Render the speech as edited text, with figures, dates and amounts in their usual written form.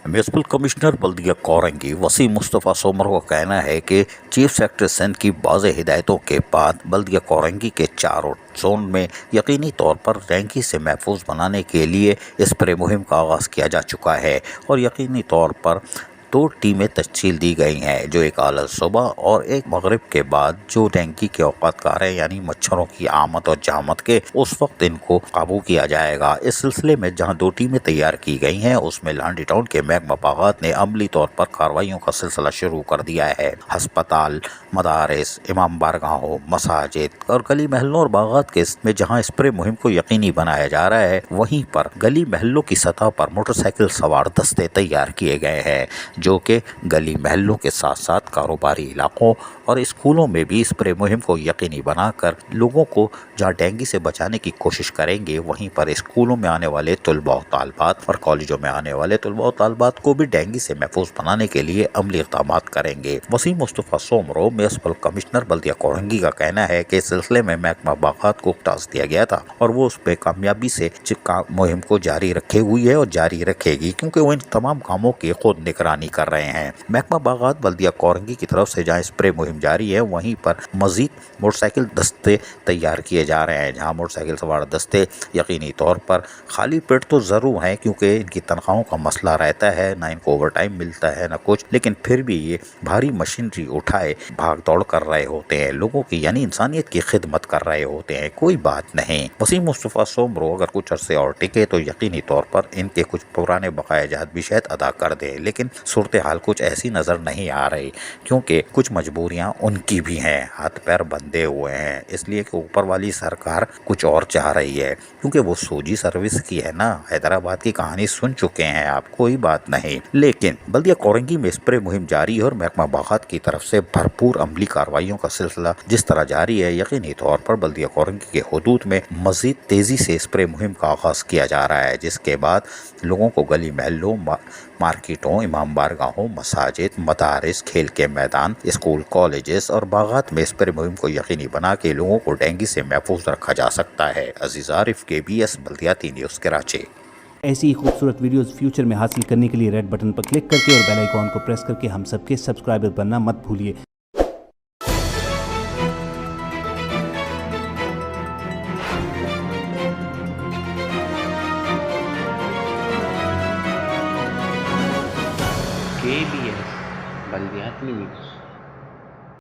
Municipal commissioner बल्दिया Korangi Wasim Mustafa Somer का कहना है कि चीफ सेक्रेटरी सिंध की वाज़ेह हिदायतों के बाद बल्दिया कोरंगी के चारों जोन में यकीनी तौर पर डेंगू से महफूज बनाने के लिए स्प्रे मुहिम का आगाज़ किया जा चुका है और यकीनी तौर पर 2 टीमें तश्कील दी गई हैं, जो एक आला सुबह और एक मगरिब के बाद जो डेंगू के औकातकार है यानी मच्छरों की आमद और जामद के उस वक्त इनको काबू किया जाएगा। इस सिलसिले में जहां 2 टीमें तैयार की गई हैं, उसमें लांडी टाउन के महकमा बागात ने अमली तौर पर कार्रवाइयों का सिलसिला शुरू कर दिया है। हस्पताल, मदारिस, इमाम बारगाहों, मसाजिद और गली महलों और बागात के में जहाँ स्प्रे मुहिम को यकीनी बनाया जा रहा है, वहीं पर गली महलों की सतह पर मोटरसाइकिल सवार दस्ते तैयार किए गए हैं, जो कि गली महलों के साथ साथ कारोबारी इलाकों और स्कूलों में भी स्प्रे मुहिम को यकीनी बनाकर लोगों को जहां डेंगू से बचाने की कोशिश करेंगे, वहीं पर स्कूलों में आने वाले तलबा और तालबात और कॉलेजों में आने वाले तलबा और तालबात को भी डेंगू से महफूज बनाने के लिए अमली इक़दाम करेंगे। वसीम मुस्तफ़ा सोमरो म्यूनसिपल कमिश्नर बल्दिया कोरंगी का कहना है कि इस सिलसिले में महकमा बागात को टास्क दिया गया था और वो उस पर कामयाबी से मुहिम को जारी रखे हुई है और जारी रखेगी, क्योंकि वो इन तमाम कामों की खुद निगरानी कर रहे हैं। महकमा बागात बल्दिया कोरंगी की तरफ से जहां स्प्रे मुहिम जारी है, वहीं पर मजीद मोटरसाइकिल दस्ते तैयार किए जा रहे हैं, जहां मोटरसाइकिल सवार दस्ते यकीनी तौर पर खाली पेट तो ज़रूर हैं, क्योंकि इनकी तनख्वाहों का मसला रहता है, ना इनको ओवर टाइम मिलता है ना कुछ, लेकिन फिर भी ये भारी मशीनरी उठाए भाग दौड़ कर रहे होते हैं, लोगों की यानी इंसानियत की खिदमत कर रहे होते हैं। कोई बात नहीं, वसीम मुस्तफ़ा सोमरो अगर कुछ अरसे और टिके तो यकीनी तौर पर इनके कुछ पुराने बकाया जात भी शायद अदा कर दे, लेकिन सूरत हाल कुछ ऐसी नज़र नहीं आ रही, क्योंकि कुछ मजबूरियां उनकी भी हैं, हाथ पैर बंधे हुए हैं, इसलिए कि ऊपर वाली सरकार कुछ और चाह रही है, क्योंकि वो सोजी सर्विस की है ना। हैदराबाद की कहानी सुन चुके हैं आप, कोई बात नहीं। लेकिन बल्दिया कोरंगी में स्प्रे मुहिम जारी है और महकमा बागात की तरफ से भरपूर अमली कार्रवाइयों का सिलसिला जिस तरह जारी है, यकीनी तौर पर बल्दिया कोरंगी के हुदूद में मजीद तेजी से स्प्रे मुहिम का आगाज किया जा रहा है, जिसके बाद लोगों को गली महलों, मार्केटों, इमाम बारगाहों, मसाजिद, मदारिस, खेल के मैदान, स्कूल, कॉलेजेस और बागात में स्प्रे मुहिम को यकीनी बना के लोगों को डेंगू से महफूज रखा जा सकता है। अजीज आरिफ, KBS बल्दियाती न्यूज़, कराची। ऐसी ही खूबसूरत वीडियोस फ्यूचर में हासिल करने के लिए रेड बटन पर क्लिक करके और बेल आइकॉन को प्रेस करके हम सबके सब्सक्राइबर बनना मत भूलिए। KBS बल्दियाती न्यूज़।